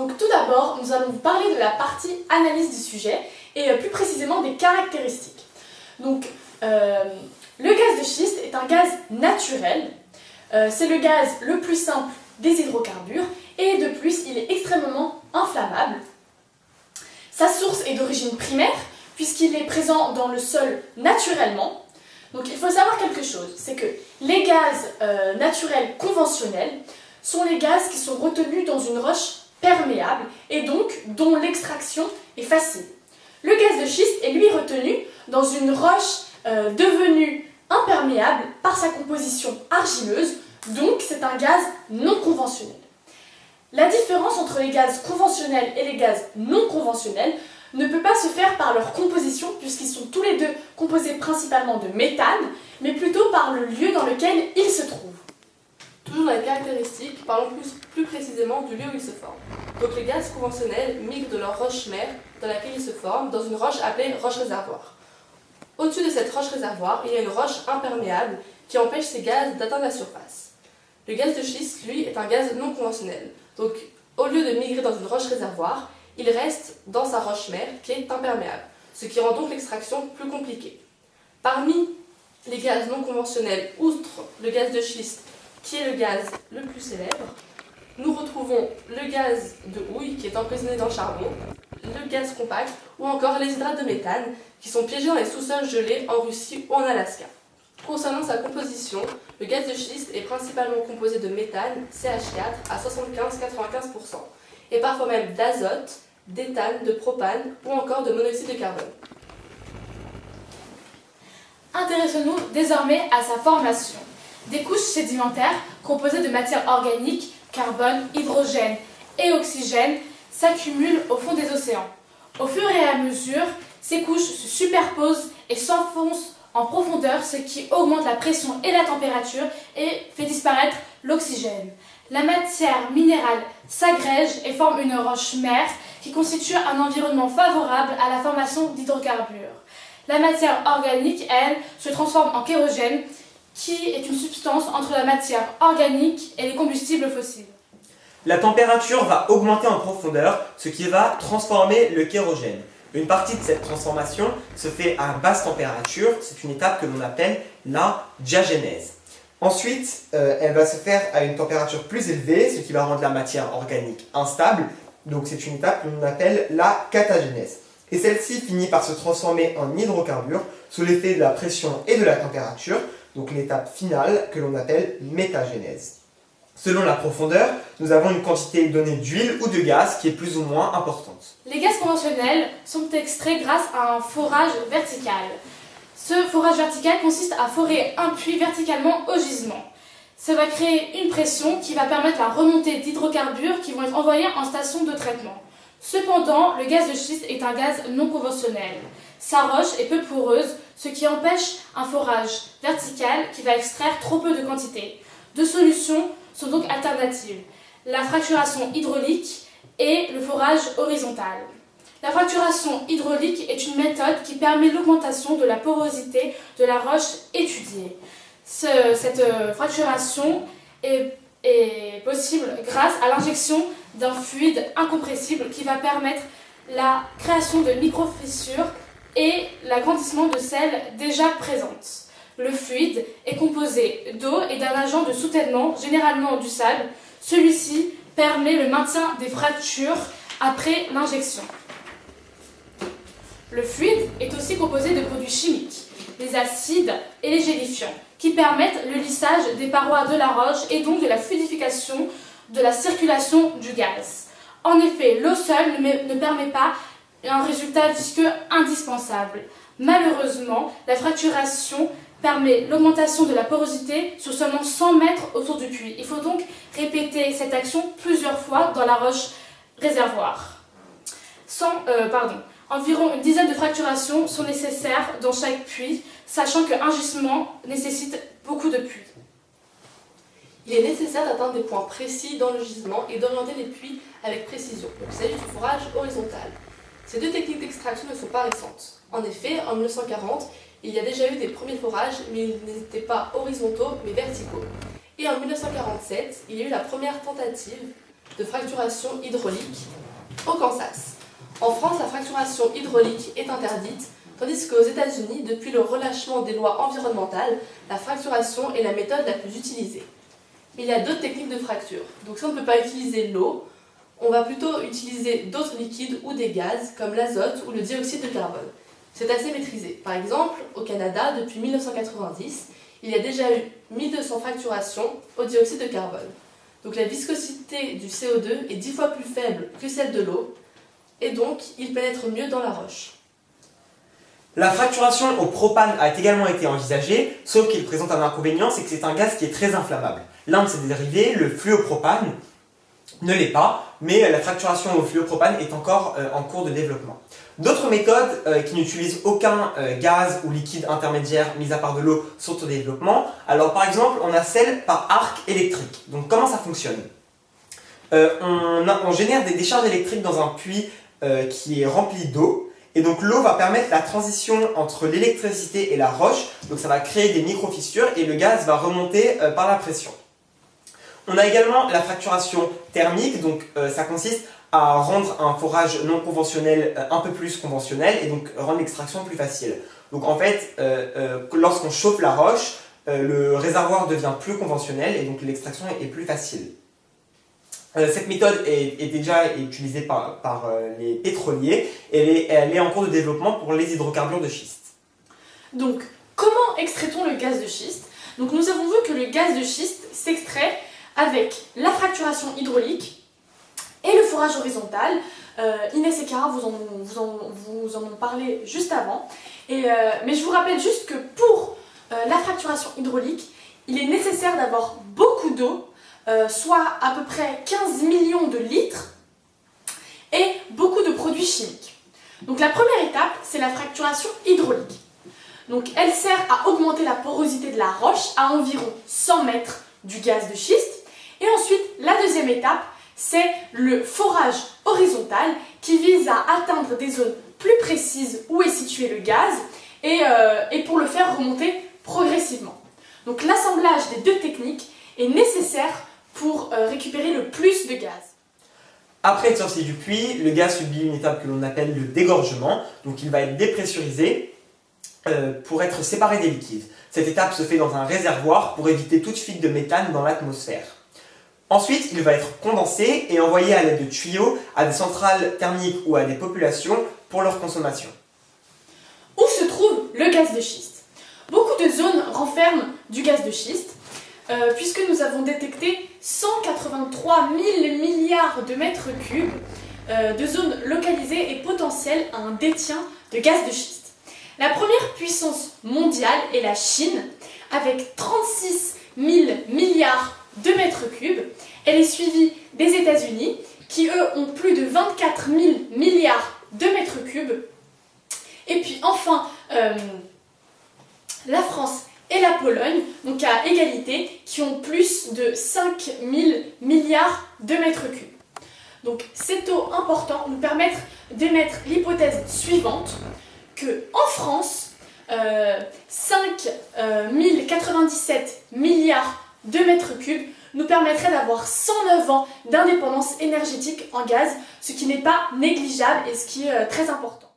Donc tout d'abord, nous allons vous parler de la partie analyse du sujet et plus précisément des caractéristiques. Donc le gaz de schiste est un gaz naturel, c'est le gaz le plus simple des hydrocarbures et de plus il est extrêmement inflammable. Sa source est d'origine primaire puisqu'il est présent dans le sol naturellement. Donc il faut savoir quelque chose, c'est que les gaz naturels conventionnels sont les gaz qui sont retenus dans une roche perméable et donc dont l'extraction est facile. Le gaz de schiste est lui retenu dans une roche devenue imperméable par sa composition argileuse, donc c'est un gaz non conventionnel. La différence entre les gaz conventionnels et les gaz non conventionnels ne peut pas se faire par leur composition puisqu'ils sont tous les deux composés principalement de méthane, mais plutôt par le lieu dans lequel ils se trouvent. Toujours dans les caractéristiques, parlons plus précisément du lieu où ils se forment. Donc les gaz conventionnels migrent de leur roche-mère dans laquelle ils se forment dans une roche appelée roche-réservoir. Au-dessus de cette roche-réservoir, il y a une roche imperméable qui empêche ces gaz d'atteindre la surface. Le gaz de schiste, lui, est un gaz non conventionnel. Donc au lieu de migrer dans une roche-réservoir, il reste dans sa roche-mère qui est imperméable, ce qui rend donc l'extraction plus compliquée. Parmi les gaz non conventionnels, outre le gaz de schiste, qui est le gaz le plus célèbre, nous retrouvons le gaz de houille qui est emprisonné dans le charbon, le gaz compact ou encore les hydrates de méthane qui sont piégés dans les sous-sols gelés en Russie ou en Alaska. Concernant sa composition, le gaz de schiste est principalement composé de méthane, CH4 à 75-95% et parfois même d'azote, d'éthane, de propane ou encore de monoxyde de carbone. Intéressons-nous désormais à sa formation. Des couches sédimentaires composées de matières organiques, carbone, hydrogène et oxygène s'accumulent au fond des océans. Au fur et à mesure, ces couches se superposent et s'enfoncent en profondeur, ce qui augmente la pression et la température et fait disparaître l'oxygène. La matière minérale s'agrège et forme une roche-mère qui constitue un environnement favorable à la formation d'hydrocarbures. La matière organique, elle, se transforme en kérogène, qui est une substance entre la matière organique et les combustibles fossiles. La température va augmenter en profondeur, ce qui va transformer le kérogène. Une partie de cette transformation se fait à basse température, c'est une étape que l'on appelle la diagénèse. Ensuite, elle va se faire à une température plus élevée, ce qui va rendre la matière organique instable, donc c'est une étape que l'on appelle la catagénèse. Et celle-ci finit par se transformer en hydrocarbures sous l'effet de la pression et de la température, donc l'étape finale que l'on appelle métagénèse. Selon la profondeur, nous avons une quantité donnée d'huile ou de gaz qui est plus ou moins importante. Les gaz conventionnels sont extraits grâce à un forage vertical. Ce forage vertical consiste à forer un puits verticalement au gisement. Ça va créer une pression qui va permettre la remontée d'hydrocarbures qui vont être envoyés en station de traitement. Cependant, le gaz de schiste est un gaz non conventionnel. Sa roche est peu poreuse, ce qui empêche un forage vertical qui va extraire trop peu de quantité. Deux solutions sont donc alternatives, la fracturation hydraulique et le forage horizontal. La fracturation hydraulique est une méthode qui permet l'augmentation de la porosité de la roche étudiée. Cette fracturation est possible grâce à l'injection d'un fluide incompressible qui va permettre la création de micro-fissures et l'agrandissement de celles déjà présentes. Le fluide est composé d'eau et d'un agent de soutènement, généralement du sable. Celui-ci permet le maintien des fractures après l'injection. Le fluide est aussi composé de produits chimiques, les acides et les gélifiants, qui permettent le lissage des parois de la roche et donc de la fluidification de la circulation du gaz. En effet, l'eau seule ne permet pas un résultat visqueux indispensable. Malheureusement, la fracturation permet l'augmentation de la porosité sur seulement 100 mètres autour du puits. Il faut donc répéter cette action plusieurs fois dans la roche réservoir. Environ une dizaine de fracturations sont nécessaires dans chaque puits, sachant qu'un gisement nécessite beaucoup de puits. Il est nécessaire d'atteindre des points précis dans le gisement et d'orienter les puits avec précision. Donc, il s'agit du forage horizontal. Ces deux techniques d'extraction ne sont pas récentes. En effet, en 1940, il y a déjà eu des premiers forages, mais ils n'étaient pas horizontaux, mais verticaux. Et en 1947, il y a eu la première tentative de fracturation hydraulique au Kansas. En France, la fracturation hydraulique est interdite, tandis qu'aux États-Unis, depuis le relâchement des lois environnementales, la fracturation est la méthode la plus utilisée. Il y a d'autres techniques de fracture. Donc si on ne peut pas utiliser l'eau, on va plutôt utiliser d'autres liquides ou des gaz, comme l'azote ou le dioxyde de carbone. C'est assez maîtrisé. Par exemple, au Canada, depuis 1990, il y a déjà eu 1200 fracturations au dioxyde de carbone. Donc la viscosité du CO2 est 10 fois plus faible que celle de l'eau, et donc il pénètre mieux dans la roche. La fracturation au propane a également été envisagée, sauf qu'il présente un inconvénient, c'est que c'est un gaz qui est très inflammable. L'un de ses dérivés, le fluopropane, ne l'est pas, mais la fracturation au fluopropane est encore en cours de développement. D'autres méthodes qui n'utilisent aucun gaz ou liquide intermédiaire mis à part de l'eau sont au développement. Alors par exemple, on a celle par arc électrique. Donc comment ça fonctionne? On génère des décharges électriques dans un puits qui est rempli d'eau. Et donc l'eau va permettre la transition entre l'électricité et la roche. Donc ça va créer des micro-fissures et le gaz va remonter par la pression. On a également la fracturation thermique, donc ça consiste à rendre un forage non conventionnel un peu plus conventionnel et donc rendre l'extraction plus facile. Donc en fait, lorsqu'on chauffe la roche, le réservoir devient plus conventionnel et donc l'extraction est plus facile. Cette méthode est déjà utilisée par les pétroliers et elle est en cours de développement pour les hydrocarbures de schiste. Donc, comment extrait-on le gaz de schiste? Donc, nous avons vu que le gaz de schiste s'extrait avec la fracturation hydraulique et le forage horizontal. Inès et Cara vous en ont parlé juste avant. Mais je vous rappelle juste que pour la fracturation hydraulique, il est nécessaire d'avoir beaucoup d'eau, soit à peu près 15 millions de litres, et beaucoup de produits chimiques. Donc la première étape, c'est la fracturation hydraulique. Donc elle sert à augmenter la porosité de la roche à environ 100 mètres du gaz de schiste. Et ensuite, la deuxième étape, c'est le forage horizontal qui vise à atteindre des zones plus précises où est situé le gaz et pour le faire remonter progressivement. Donc l'assemblage des deux techniques est nécessaire pour récupérer le plus de gaz. Après être sorti du puits, le gaz subit une étape que l'on appelle le dégorgement. Donc il va être dépressurisé pour être séparé des liquides. Cette étape se fait dans un réservoir pour éviter toute fuite de méthane dans l'atmosphère. Ensuite, il va être condensé et envoyé à l'aide de tuyaux à des centrales thermiques ou à des populations pour leur consommation. Où se trouve le gaz de schiste? Beaucoup de zones renferment du gaz de schiste, puisque nous avons détecté 183 000 milliards de mètres cubes de zones localisées et potentielles à un détient de gaz de schiste. La première puissance mondiale est la Chine, avec 36 000 milliards de mètres cubes. Elle est suivie des États-Unis, qui eux ont plus de 24 000 milliards de mètres cubes. Et puis enfin, la France et la Pologne, donc à égalité, qui ont plus de 5 000 milliards de mètres cubes. Donc ces taux importants nous permettent d'émettre l'hypothèse suivante, que en France, 5 097 milliards de mètres cubes nous permettrait d'avoir 109 ans d'indépendance énergétique en gaz, ce qui n'est pas négligeable et ce qui est très important.